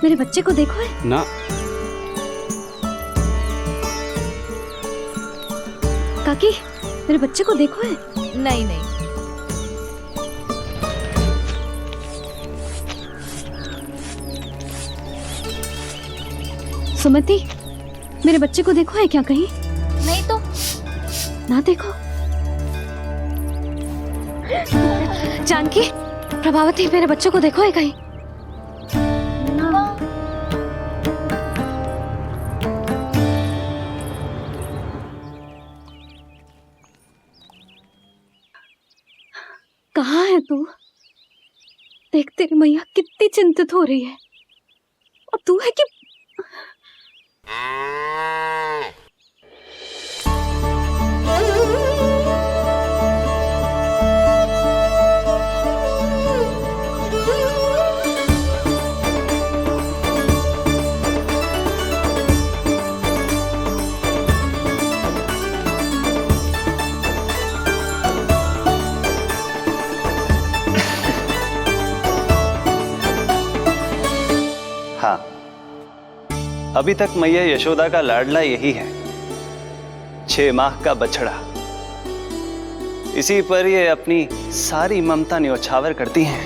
मेरे बच्चे को देखो है ना। काकी, मेरे बच्चे को देखो है। नहीं नहीं। सुमति, मेरे बच्चे को देखो है क्या कहीं? नहीं तो। ना देखो। जानकी, प्रभावती, मेरे बच्चों को देखो है कहीं? कहाँ है तू? देख तेरी मैया कितनी चिंतित हो रही है, और तू है कि हाँ, अभी तक मैया यशोदा का लाडला यही है, 6 माह का बछड़ा। इसी पर ये अपनी सारी ममता न्योछावर करती हैं।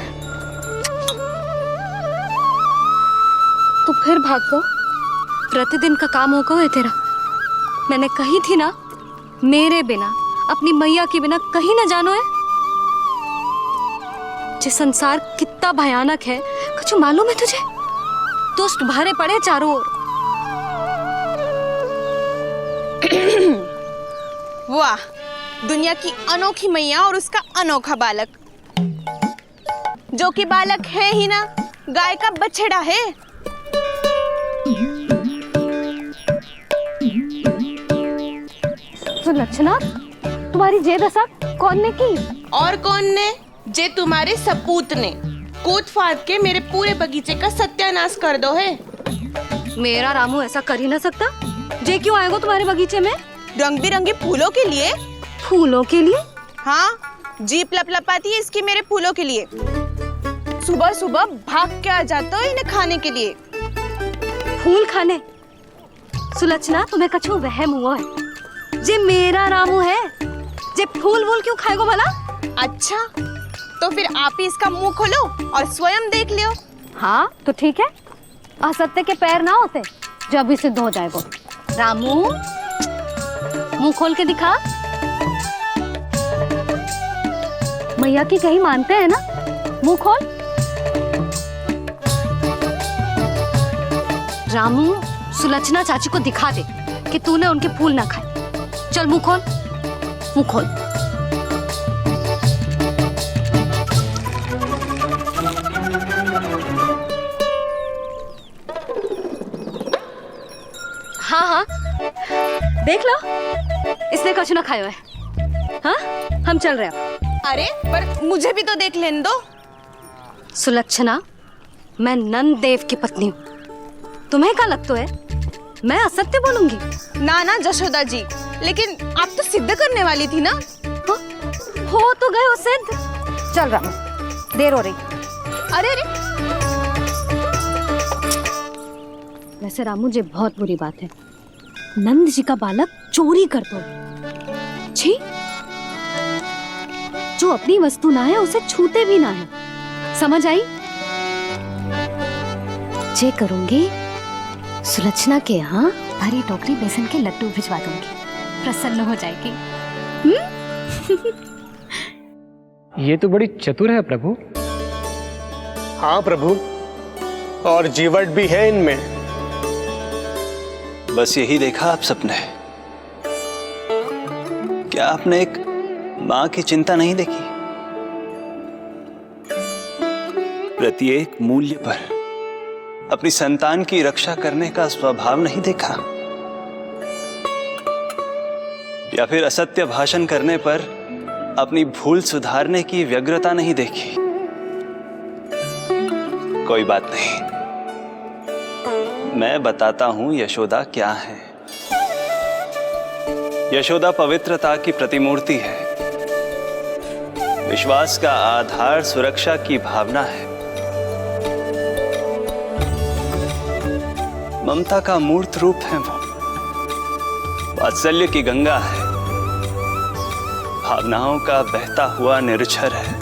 तो फिर भाग गो, प्रतिदिन का काम होगा है तेरा। मैंने कही थी ना, मेरे बिना, अपनी मैया के बिना कहीं ना जानो है। ये संसार कितना भयानक है, कुछ मालूम है तुझे? दुष्ट भरे पड़े चारों ओर। वाह, दुनिया की अनोखी मैया और उसका अनोखा बालक, जो कि बालक है ही ना, गाय का बछड़ा है। तो लक्षणा, तुम्हारी जे दशा कौन ने की? और कौन ने? जे तुम्हारे सपूत ने कूद फाड़ के मेरे पूरे बगीचे का सत्यानाश कर दो है। मेरा रामू ऐसा कर ही ना सकता। जे क्यों आएगा तुम्हारे बगीचे में? रंग बिरंगे फूलों के लिए। फूलों के लिए? हाँ, जीप लपलपाती है इसकी मेरे फूलों के लिए। सुबह सुबह भाग के आ जाता हो इन्हें खाने के लिए। फूल खाने? सुलक्षणा, तुम्हें कछु वहम हुआ है। जे मेरा रामू है, जे फूल वूल क्यों खाएगो भला? अच्छा, तो फिर आप ही इसका मुंह खोलो और स्वयं देख लियो। हाँ तो ठीक है, असत्य के पैर ना होते जो अभी सिद्ध हो जाएगा। रामू, मुंह खोल के दिखा। मैया की कहीं मानते हैं ना, मुंह खोल। रामू, सुलक्षणा चाची को दिखा दे कि तूने उनके फूल ना खाए। चल मुंह खोल, मुंह खोल। हाँ हाँ, देख लो, इसने कुछ ना खाया है। हाँ, हम चल रहे हैं। अरे पर मुझे भी तो देख लेने दो। सुलक्षणा, मैं नंद देव की पत्नी हूँ। तुम्हें क्या लगता है मैं असत्य बोलूंगी? ना ना जशोदा जी, लेकिन आप तो सिद्ध करने वाली थी ना। हो तो गए हो सिद्ध। चल रामू, देर हो रही। अरे अरे, वैसे रामू जी बहुत बुरी बात है, नंद जी का बालक चोरी कर दो। छी, जो अपनी वस्तु ना है उसे छूते भी ना है, समझ आई? जे करूंगी, सुलक्षणा के यहाँ भरी टोकरी बेसन के लड्डू भिजवा दूंगी, प्रसन्न हो जाएगी। ये तो बड़ी चतुर है प्रभु। हाँ प्रभु, और जीवट भी है इनमें। बस यही देखा आप सबने? क्या आपने एक मां की चिंता नहीं देखी? प्रत्येक मूल्य पर अपनी संतान की रक्षा करने का स्वभाव नहीं देखा? या फिर असत्य भाषण करने पर अपनी भूल सुधारने की व्यग्रता नहीं देखी? कोई बात नहीं, मैं बताता हूं यशोदा क्या है। यशोदा पवित्रता की प्रतिमूर्ति है, विश्वास का आधार सुरक्षा की भावना है। ममता का मूर्त रूप है वो, वात्सल्य की गंगा है, भावनाओं का बहता हुआ निर्झर है।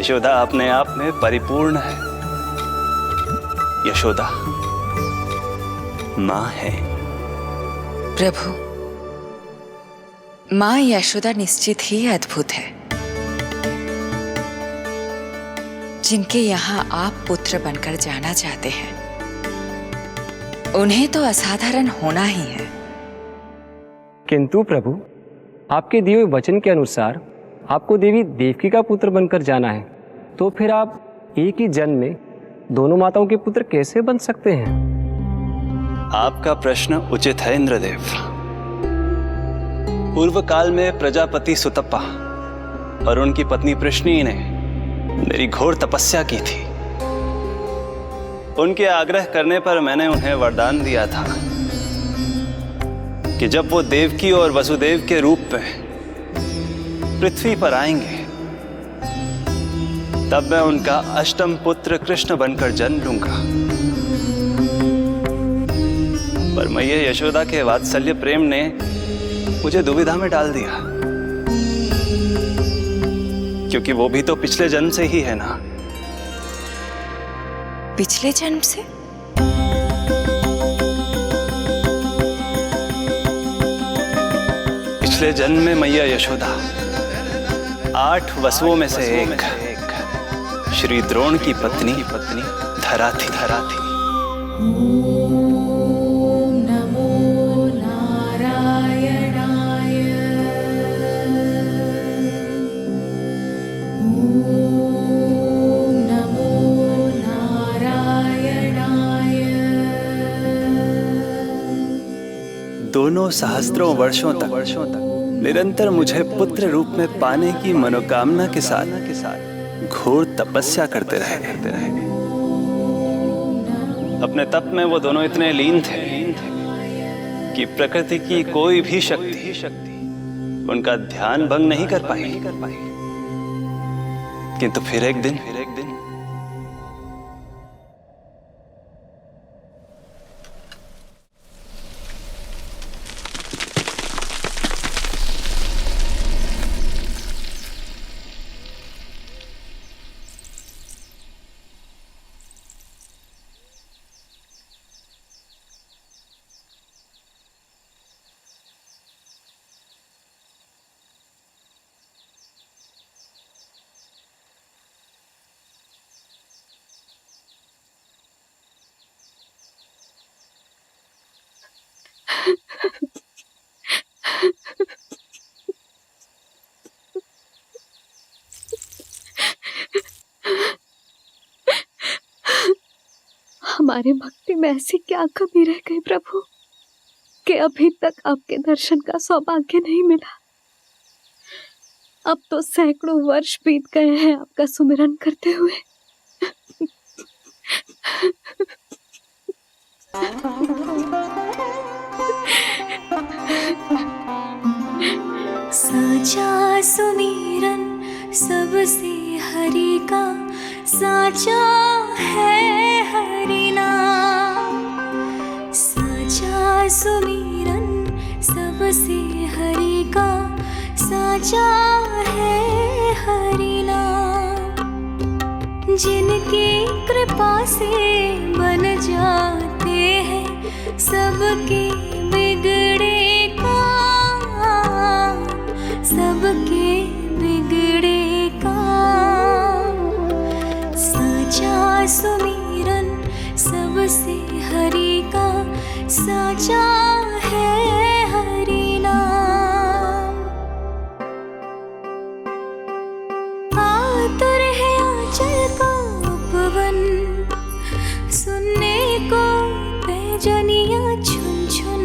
यशोदा अपने आप में परिपूर्ण है। यशोदा मां है। प्रभु, मां यशोदा निश्चित ही अद्भुत है। जिनके यहाँ आप पुत्र बनकर जाना चाहते हैं, उन्हें तो असाधारण होना ही है। किंतु प्रभु, आपके दिए हुए वचन के अनुसार आपको देवी देवकी का पुत्र बनकर जाना है, तो फिर आप एक ही जन्म में दोनों माताओं के पुत्र कैसे बन सकते हैं? आपका प्रश्न उचित है इंद्रदेव। पूर्व काल में प्रजापति सुतप्पा और उनकी पत्नी प्रश्नी ने मेरी घोर तपस्या की थी। उनके आग्रह करने पर मैंने उन्हें वरदान दिया था कि जब वो देवकी और वसुदेव के रूप में पृथ्वी पर आएंगे, तब मैं उनका अष्टम पुत्र कृष्ण बनकर जन्म लूंगा। पर मैया यशोदा के वात्सल्य प्रेम ने मुझे दुविधा में डाल दिया, क्योंकि वो भी तो पिछले जन्म से ही है ना। पिछले जन्म से? पिछले जन्म में मैया यशोदा 8 वसुओं में से एक श्री द्रोण की पत्नी धरा थी। दोनों सहस्त्रों वर्षों तक निरंतर मुझे पुत्र रूप में पाने की मनोकामना के साथ घोर तपस्या करते रहे। अपने तप में वो दोनों इतने लीन थे कि प्रकृति की कोई भी शक्ति उनका ध्यान भंग नहीं कर पाई। किंतु फिर एक दिन हमारे भक्ति में ऐसी क्या कमी रह गई प्रभु कि अभी तक आपके दर्शन का सौभाग्य नहीं मिला। अब तो सैकड़ों वर्ष बीत गए हैं आपका सुमिरन करते हुए। साचा सुमिरन सबसे हरि का, साचा है हरि नाम। साचा सुमिरन सबसे हरि का, साचा है हरि नाम। जिनकी कृपा से बन जाते हैं सबके बिगड़े काम, सबके बिगड़े काम। साचा सुमिरन सबसे हरि का, साचा है हरि नाम। आतुर है आंचल का उपवन, सुनने को पैजनियां छुन छुन।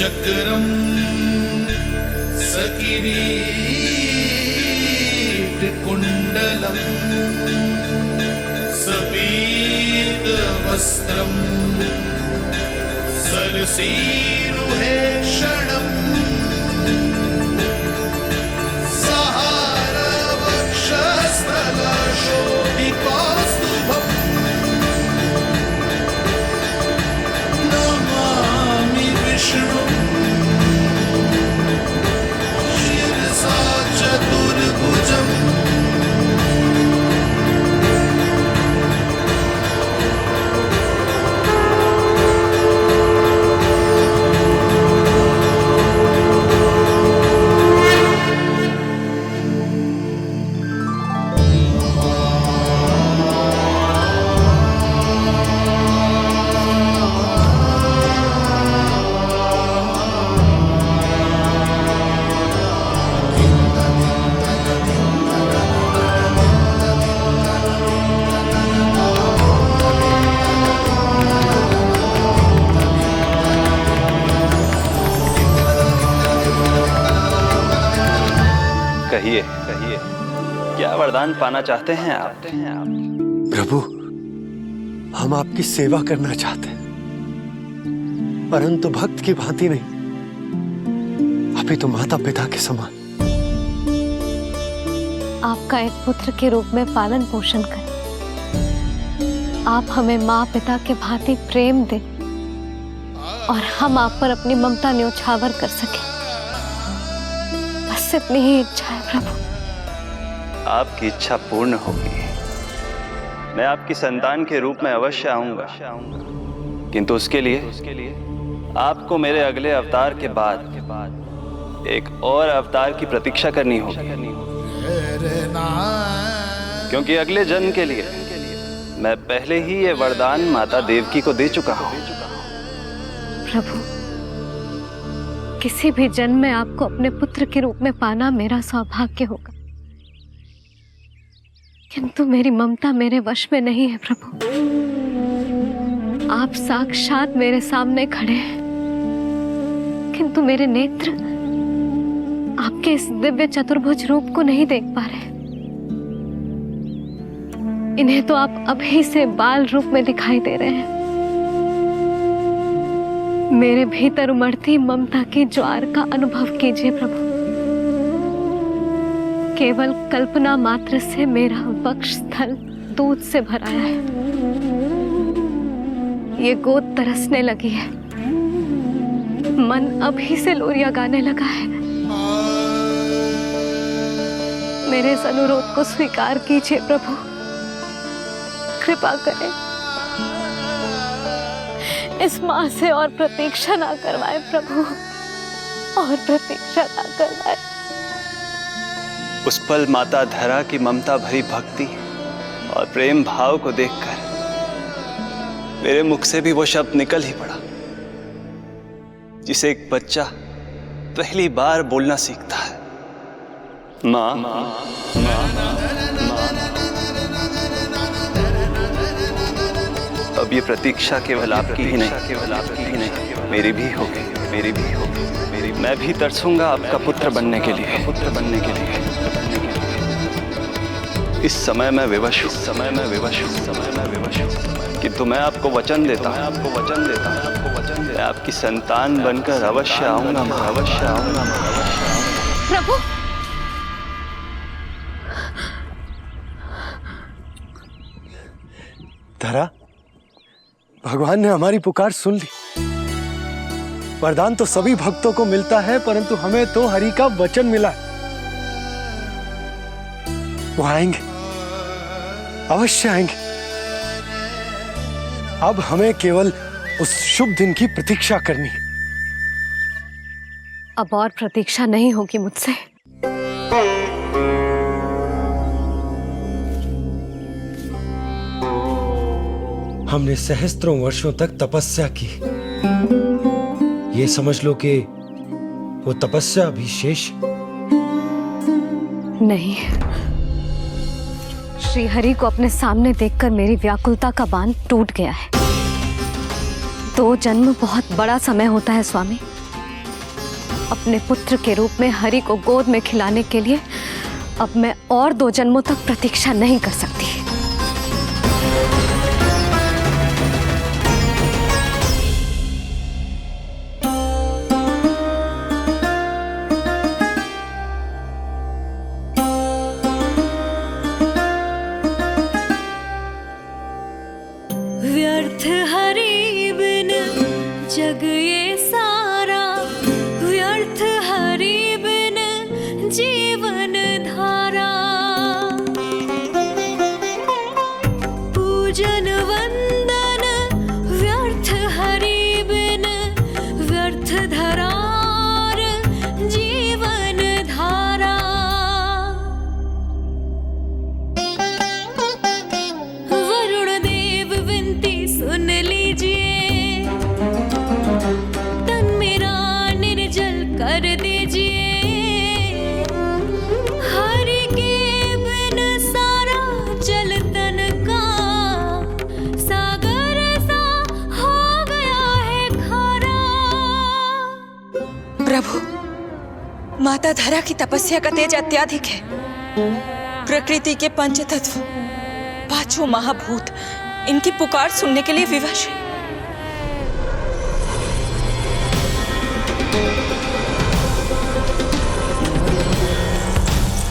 चक्रम सकिरीट कुंडलम सपीत वस्त्रम सरसीरुहे क्षणम सहार वक्षस्थल शोभितौस्तुभम नमामि विष्णु शिरसा चतुर्भुजम् कहिए कहिए, क्या वरदान पाना चाहते हैं आप? प्रभु, हम आपकी सेवा करना चाहते हैं, परंतु भक्त की भांति नहीं, अभी तो माता पिता के समान। आपका एक पुत्र के रूप में पालन पोषण करें। आप हमें माँ पिता के भांति प्रेम दें और हम आप पर अपनी ममता न्योछावर कर सकें। बस इतनी ही इच्छा है प्रभु। आपकी इच्छा पूर्ण होगी। मैं आपकी संतान के रूप में अवश्य आऊंगा, किंतु उसके लिए आपको मेरे अगले अवतार के बाद एक और अवतार की प्रतीक्षा करनी होगी, क्योंकि अगले जन्म के लिए मैं पहले ही ये वरदान माता देवकी को दे चुका हूँ। प्रभु, किसी भी जन्म में आपको अपने पुत्र के रूप में पाना मेरा सौभाग्य होगा, किंतु मेरी ममता मेरे वश में नहीं है प्रभु। आप साक्षात मेरे सामने खड़े हैं, किंतु मेरे नेत्र आपके इस दिव्य चतुर्भुज रूप को नहीं देख पा रहे। इन्हें तो आप अभी से बाल रूप में दिखाई दे रहे हैं। मेरे भीतर उमड़ती ममता की ज्वार का अनुभव कीजिए प्रभु। केवल कल्पना मात्र से मेरा वक्षस्थल दूध से भराया है। ये गोद तरसने लगी है, मन अभी से लोरियां गाने लगा है। मेरे इस अनुरोध को स्वीकार कीजिए प्रभु, कृपा करें। इस माँ से और प्रतीक्षा ना करवाए प्रभु, और प्रतीक्षा ना करवाए। उस पल माता धरा की ममता भरी भक्ति और प्रेम भाव को देखकर मेरे मुख से भी वो शब्द निकल ही पड़ा जिसे एक बच्चा पहली बार बोलना सीखता है, माँ। अब ये प्रतीक्षा केवल आपकी ही नहीं, मेरी भी होगी, मेरी भी होगी। मैं भी तरसूंगा आपका पुत्र बनने के लिए, इस समय मैं विवश हूँ, किंतु मैं आपको वचन देता हूँ, मैं आपकी संतान बनकर अवश्य आऊंगा, प्रभु। धरा, भगवान ने हमारी पुकार सुन ली। वरदान तो सभी भक्तों को मिलता है, परंतु हमें तो हरि का वचन मिला है। वो आएंगे, अवश्य आएंगे। अब हमें केवल उस शुभ दिन की प्रतीक्षा करनी है। अब और प्रतीक्षा नहीं होगी मुझसे। हमने सहस्त्रों वर्षों तक तपस्या की, ये समझ लो कि वो तपस्या अभी शेष नहीं। श्री हरि को अपने सामने देखकर मेरी व्याकुलता का बांध टूट गया है। 2 जन्म बहुत बड़ा समय होता है स्वामी। अपने पुत्र के रूप में हरि को गोद में खिलाने के लिए अब मैं और 2 जन्मों तक प्रतीक्षा नहीं कर सकती। व्यर्थ हरि बिन जग ये सारा, व्यर्थ हरि बिन जीवन धारा। पूजन वंदन व्यर्थ हरि बिन, व्यर्थ धरार जीवन धारा। वरुण देव विनती सुन लीजिए, तन मेरा निर्जल कर दीजिए। हरि के बिन सारा जल तन का सागर सा हो गया है खारा। प्रभु, माता धरा की तपस्या का तेज अत्यधिक है। प्रकृति के पंचतत्व, 5 महाभूत इनकी पुकार सुनने के लिए विवश है।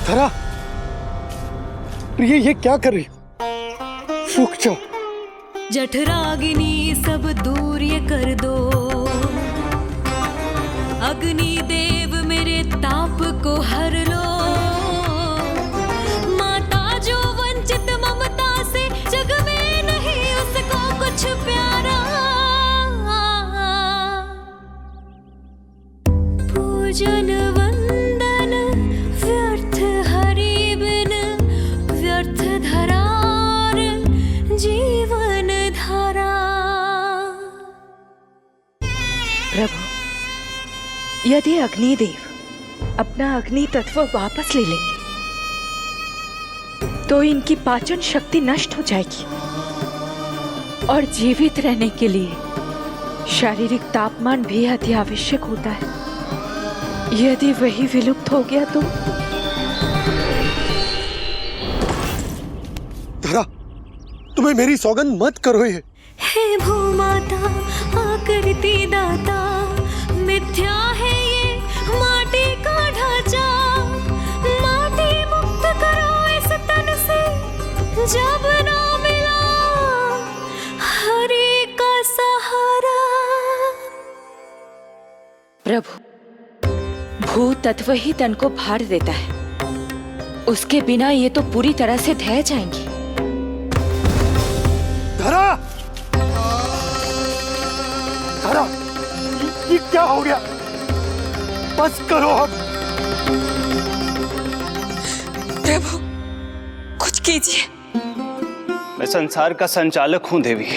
धरा, प्रिय ये क्या कर रही हो? रुक जाओ। जठराग्नि सब दूर ये कर दो, अग्नि देव मेरे ताप को हर लो। माता जो वंचित ममता से, जग में नहीं उसको कुछ प्यारा। पूजन वंदन व्यर्थ हरि बिन, व्यर्थ धरार जीवन धारा। प्रभु, यदि अग्निदेव अपना अग्नि तत्व वापस ले लेंगे तो इनकी पाचन शक्ति नष्ट हो जाएगी और जीवित रहने के लिए शारीरिक तापमान भी अति आवश्यक होता है। यदि वही विलुप्त हो गया तो? धरा, तुम्हें मेरी सौगंध मत करो ये। हे भूमाता आकृति दाता, मिथ्या है ये माटी का ढांचा। माटी मुक्त करो इस तन से, जब ना मिला हरि का सहारा। प्रभु, भू तत्व ही तन को भार देता है, उसके बिना ये तो पूरी तरह से ढह जाएंगी। धरा, धरा, ये क्या हो गया? बस करो अब। प्रभु, कुछ कीजिए। मैं संसार का संचालक हूं देवी।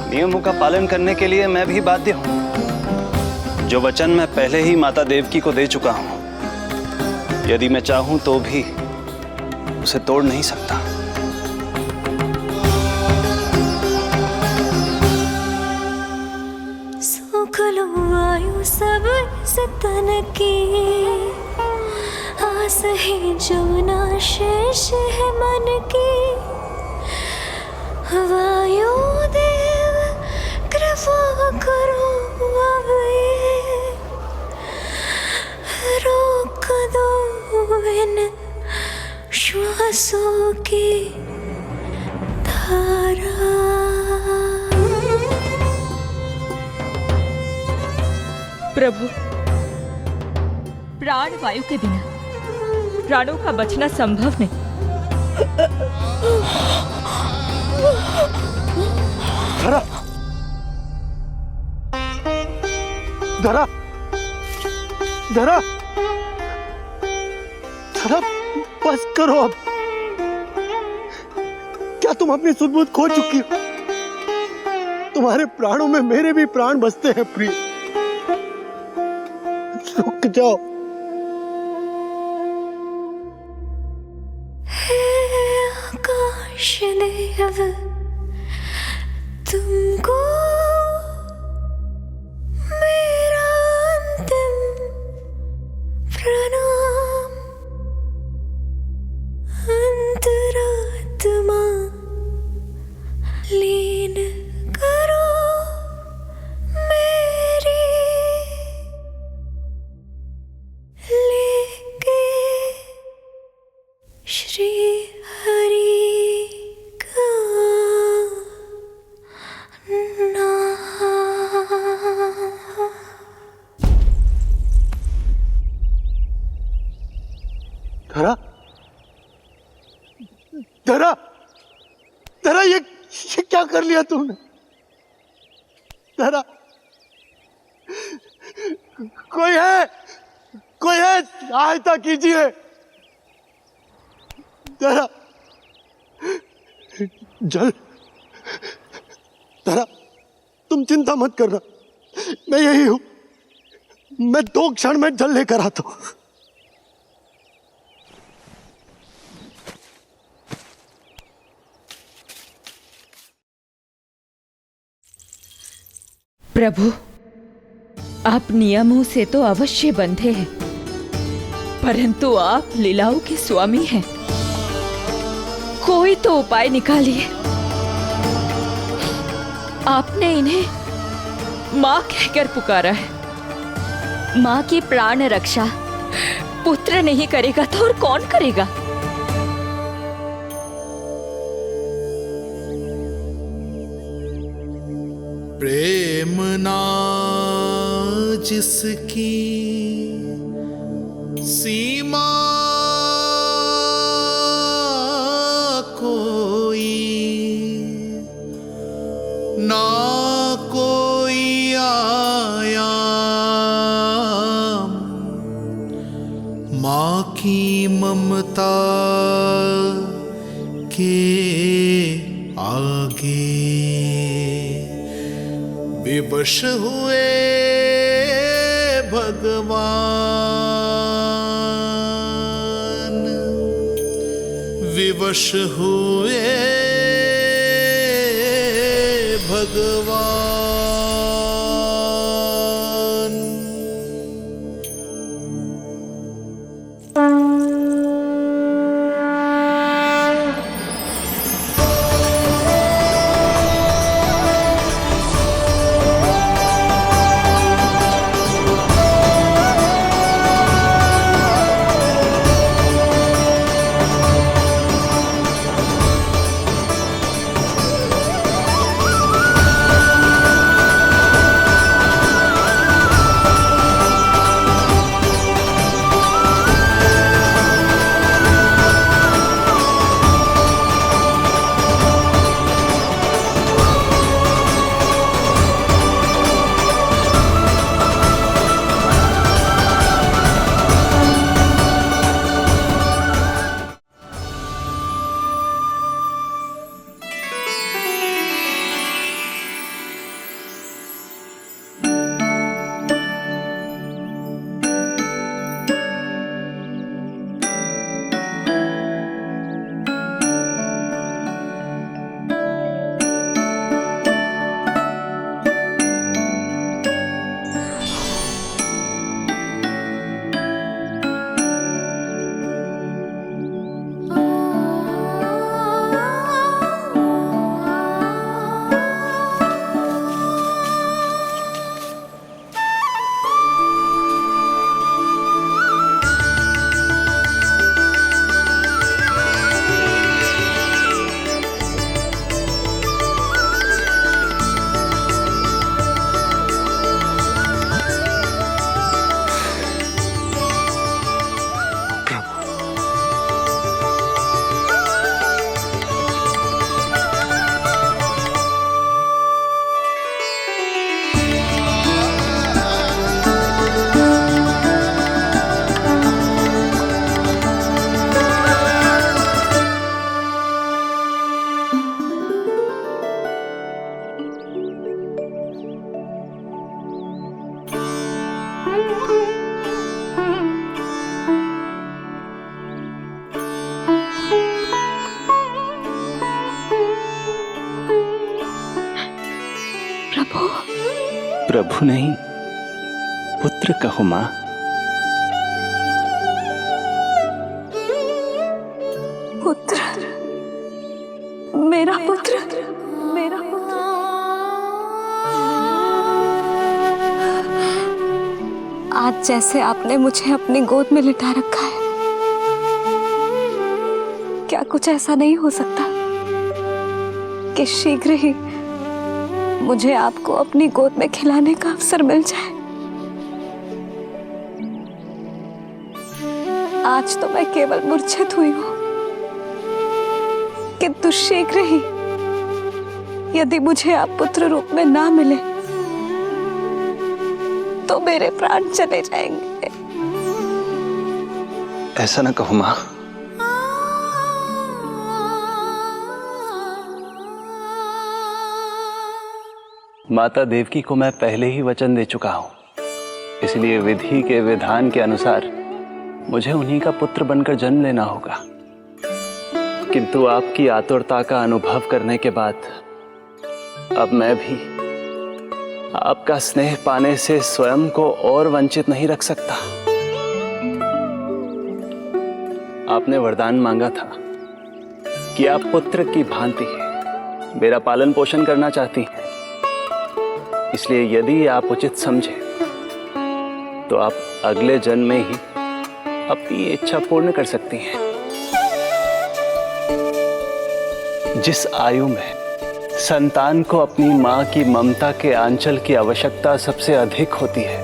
नियमों का पालन करने के लिए मैं भी बाध्य हूं। जो वचन मैं पहले ही माता देवकी को दे चुका हूं, यदि मैं चाहूं तो भी उसे तोड़ नहीं सकता। सुख लो आयु सब इस तन की, आस है जो ना शेष है मन की। वायु देव कृपा करो अब ये, रोक दो इन श्वासों की धारा। प्रभु, प्राण वायु के बिना प्राणों का बचना संभव नहीं। धरा, धरा, धरा, धरा, बस करो अब। क्या तुम अपनी सुध-बुध खो चुकी हो? तुम्हारे प्राणों में मेरे भी प्राण बसते हैं प्रिय। रुक जाओ। हे आकाश देव, तुमको मेरा श्री हरि का धरा, धरा, धरा, ये क्या कर लिया तुमने? धरा, कोई है, कोई है, सहायता कीजिए। धरा, जल, धरा, तुम चिंता मत करना, मैं यही हूं, मैं 2 क्षण में जल लेकर आता हूं। प्रभु, आप नियमों से तो अवश्य बंधे हैं, परंतु आप लीलाओं के स्वामी हैं। कोई तो उपाय निकालिए। आपने इन्हें मां कहकर पुकारा है। माँ की प्राण रक्षा पुत्र नहीं करेगा तो और कौन करेगा? प्रेम ना जिसकी सीमा कोई, ना कोई आया माँ की ममता के आगे। विवश हुए भगवान, विवश हुए भगवान। प्रभु नहीं, पुत्र कहो मां। पुत्र, मेरा पुत्र, मेरा पुत्र। आज जैसे आपने मुझे अपनी गोद में लिटा रखा है, क्या कुछ ऐसा नहीं हो सकता कि शीघ्र ही मुझे आपको अपनी गोद में खिलाने का अवसर मिल जाए? आज तो मैं केवल मूर्छित हुई हूं, किंतु शीघ्र ही यदि मुझे आप पुत्र रूप में ना मिले तो मेरे प्राण चले जाएंगे। ऐसा ना कहो मां। माता देवकी को मैं पहले ही वचन दे चुका हूं, इसलिए विधि के विधान के अनुसार मुझे उन्हीं का पुत्र बनकर जन्म लेना होगा। किंतु आपकी आतुरता का अनुभव करने के बाद अब मैं भी आपका स्नेह पाने से स्वयं को और वंचित नहीं रख सकता। आपने वरदान मांगा था कि आप पुत्र की भांति मेरा पालन पोषण करना चाहती हैं, इसलिए यदि आप उचित समझे तो आप अगले जन्म में ही अपनी इच्छा पूर्ण कर सकती हैं। जिस आयु में संतान को अपनी मां की ममता के आंचल की आवश्यकता सबसे अधिक होती है,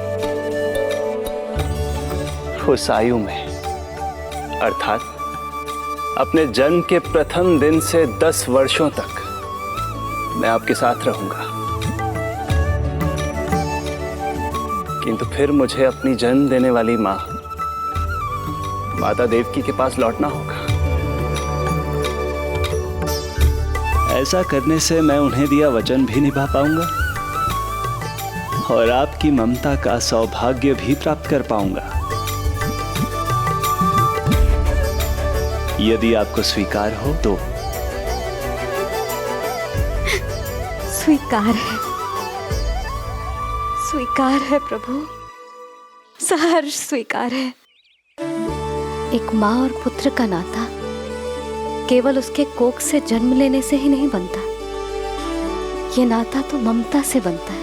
उस आयु में अर्थात अपने जन्म के प्रथम दिन से 10 वर्षों तक मैं आपके साथ रहूंगा। किंतु फिर मुझे अपनी जन्म देने वाली मां माता देवकी के पास लौटना होगा। ऐसा करने से मैं उन्हें दिया वचन भी निभा पाऊंगा और आपकी ममता का सौभाग्य भी प्राप्त कर पाऊंगा। यदि आपको स्वीकार हो तो। स्वीकार है, स्वीकार है प्रभु, सहर्ष स्वीकार है। एक माँ और पुत्र का नाता केवल उसके कोख से जन्म लेने से ही नहीं बनता, ये नाता तो ममता से बनता है,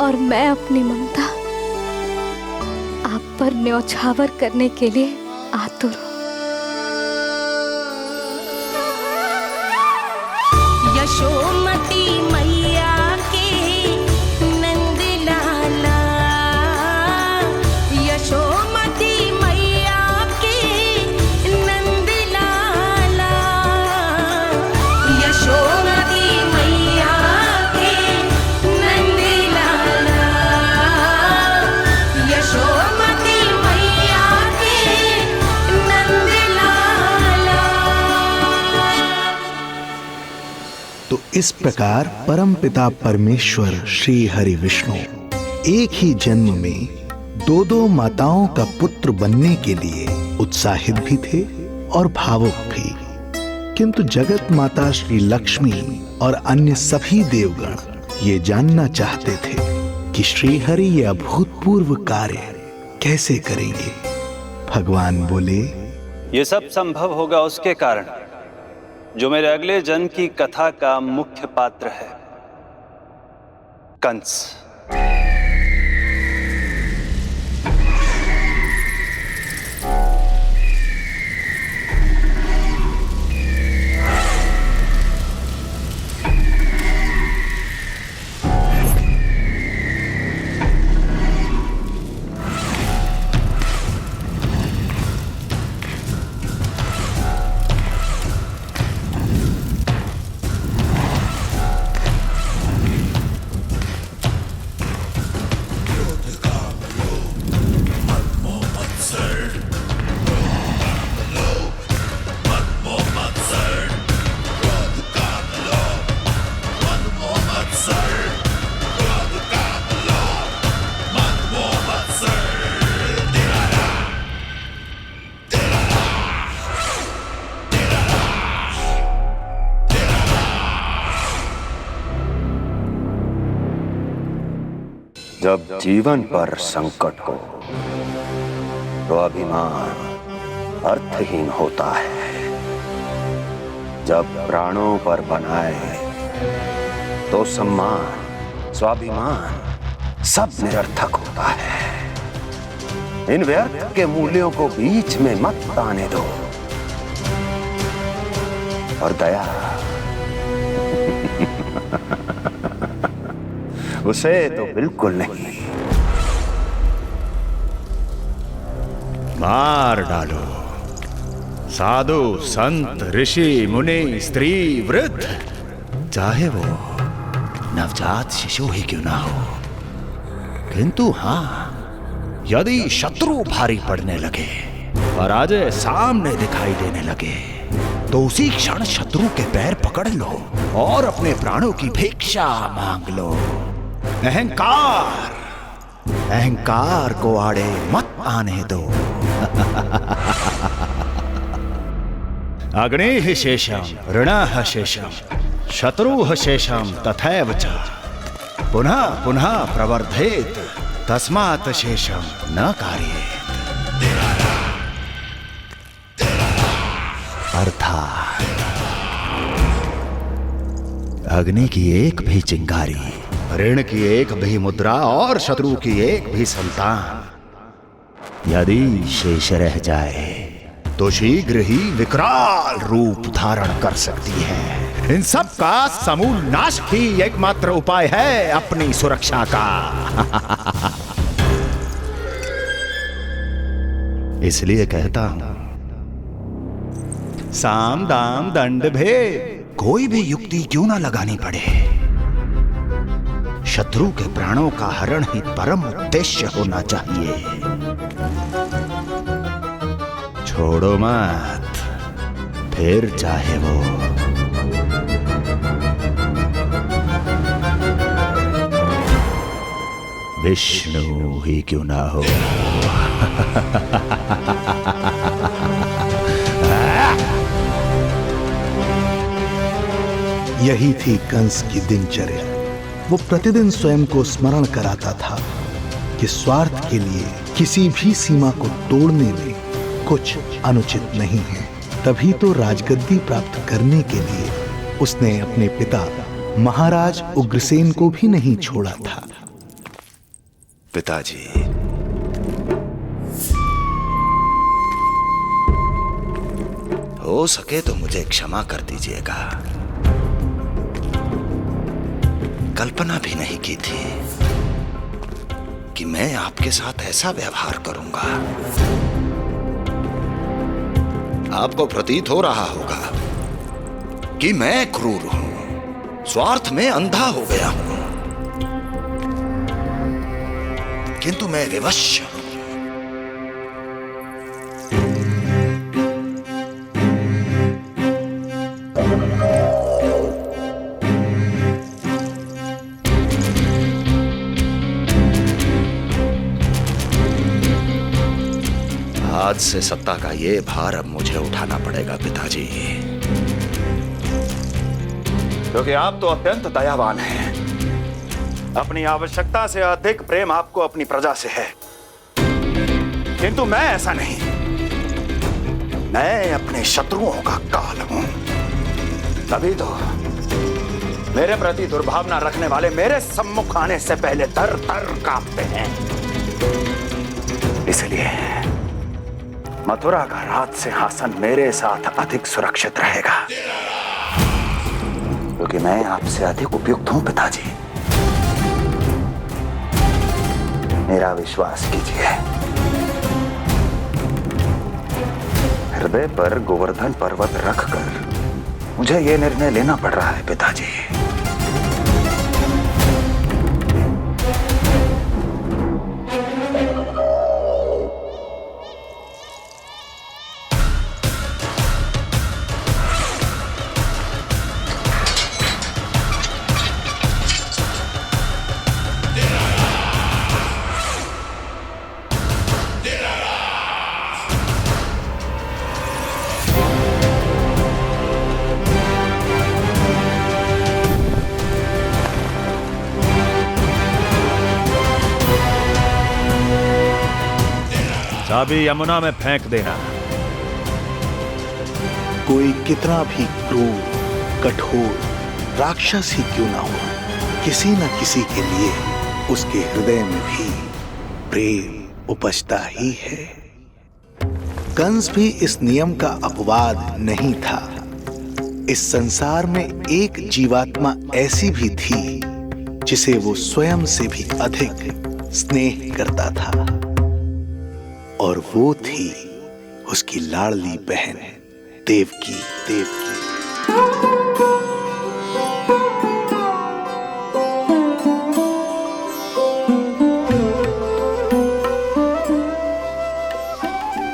और मैं अपनी ममता आप पर न्यौछावर करने के लिए आतुर हूं। यशोमती मैया के नंद लाला, यशोमती मैया के नंद लाला, यशोमती मैया के नंद लाला, यशोमती मैया के नंद लाला। तो इस प्रकार परमपिता परमेश्वर श्री हरि विष्णु एक ही जन्म में दो माताओं का पुत्र बनने के लिए उत्साहित भी थे और भावुक भी। किंतु जगत माता श्री लक्ष्मी और अन्य सभी देवगण ये जानना चाहते थे कि श्री हरि ये अभूतपूर्व कार्य कैसे करेंगे। भगवान बोले, ये सब संभव होगा उसके कारण जो मेरे अगले जन्म की कथा का मुख्य पात्र है, कंस। जब जीवन पर संकट हो तो अभिमान अर्थहीन होता है, जब प्राणों पर बनाए तो सम्मान स्वाभिमान सब निरर्थक होता है। इन व्यर्थ के मूल्यों को बीच में मत आने दो, और दया उसे तो बिल्कुल नहीं। मार डालो साधु संत ऋषि मुनि स्त्री वृद्ध, चाहे वो नवजात शिशु ही क्यों ना हो। किंतु हां, यदि शत्रु भारी पड़ने लगे, पराजय सामने दिखाई देने लगे, तो उसी क्षण शत्रु के पैर पकड़ लो और अपने प्राणों की भिक्षा मांग लो। अहंकार को आड़े मत आने दो। अग्निः शेषम ऋणः शेषम शत्रुः शेषम तथैव च पुनः पुनः प्रवर्धेत तस्मात् शेषम न कार्येत। अर्थात अग्नि की एक भी चिंगारी, ऋण की एक भी मुद्रा और शत्रु की एक भी संतान यदि शेष रह जाए तो शीघ्र ही विकराल रूप धारण कर सकती है। इन सब का समूल नाश ही एकमात्र उपाय है अपनी सुरक्षा का। इसलिए कहता हूं, साम दाम दंड भेद कोई भी युक्ति क्यों ना लगानी पड़े, शत्रु के प्राणों का हरण ही परम उद्देश्य होना चाहिए। छोड़ो मत, फिर चाहे वो विष्णु ही क्यों ना हो। यही थी कंस की दिनचर्या। वो प्रतिदिन स्वयं को स्मरण कराता था कि स्वार्थ के लिए किसी भी सीमा को तोड़ने में कुछ अनुचित नहीं है। तभी तो राजगद्दी प्राप्त करने के लिए उसने अपने पिता महाराज उग्रसेन को भी नहीं छोड़ा था। पिताजी, हो सके तो मुझे क्षमा कर दीजिएगा। कल्पना भी नहीं की थी कि मैं आपके साथ ऐसा व्यवहार करूंगा। आपको प्रतीत हो रहा होगा कि मैं क्रूर हूं, स्वार्थ में अंधा हो गया हूं, किंतु मैं विवश हूं। आज से सत्ता का ये भार अब मुझे उठाना पड़ेगा पिताजी, क्योंकि आप तो अत्यंत दयावान हैं। अपनी आवश्यकता से अधिक प्रेम आपको अपनी प्रजा से है, किंतु मैं ऐसा नहीं। मैं अपने शत्रुओं का काल हूं, तभी तो मेरे प्रति दुर्भावना रखने वाले मेरे सम्मुख आने से पहले थर थर कांपते हैं। इसलिए मथुरा का राज सिंहासन मेरे साथ अधिक सुरक्षित रहेगा, क्योंकि मैं आपसे अधिक उपयुक्त हूं पिताजी। मेरा विश्वास कीजिए। हृदय पर गोवर्धन पर्वत रखकर मुझे यह निर्णय लेना पड़ रहा है पिताजी। चाबी यमुना में फेंक देना। कोई कितना भी क्रूर, कठोर राक्षस ही क्यों ना हो, किसी न किसी के लिए उसके हृदय में भी प्रेम उपजता ही है। कंस भी इस नियम का अपवाद नहीं था। इस संसार में एक जीवात्मा ऐसी भी थी जिसे वो स्वयं से भी अधिक स्नेह करता था, और वो थी उसकी लाडली बहन देवकी।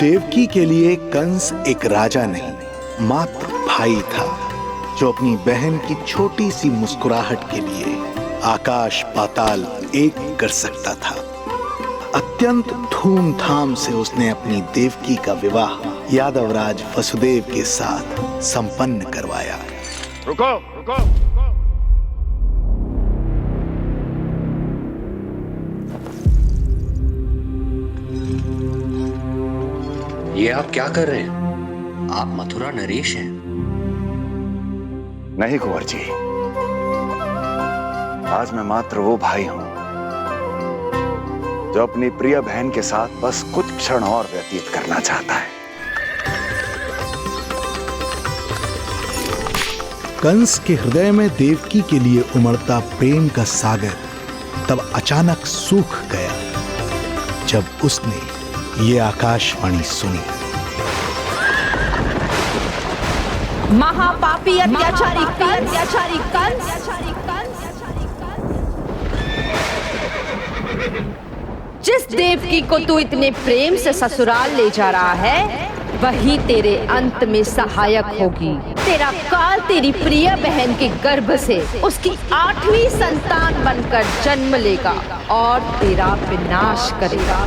देवकी के लिए कंस एक राजा नहीं, मात्र भाई था, जो अपनी बहन की छोटी सी मुस्कुराहट के लिए आकाश पाताल एक कर सकता था। अत्यंत धूमधाम से उसने अपनी देवकी का विवाह यादवराज वसुदेव के साथ संपन्न करवाया। रुको। ये आप क्या कर रहे हैं? आप मथुरा नरेश हैं? नहीं कुंवर जी, आज मैं मात्र वो भाई हूं जो अपनी प्रिय बहन के साथ बस कुछ क्षण और व्यतीत करना चाहता है। कंस के हृदय में देवकी के लिए उमड़ता प्रेम का सागर तब अचानक सूख गया जब उसने ये आकाशवाणी सुनी। महापापी अत्याचारी कंस, जिस देवकी को तू इतने प्रेम से ससुराल ले जा रहा है, वही तेरे अंत में सहायक होगी। तेरा काल तेरी प्रिय बहन के गर्भ से उसकी 8वीं संतान बनकर जन्म लेगा और तेरा विनाश करेगा।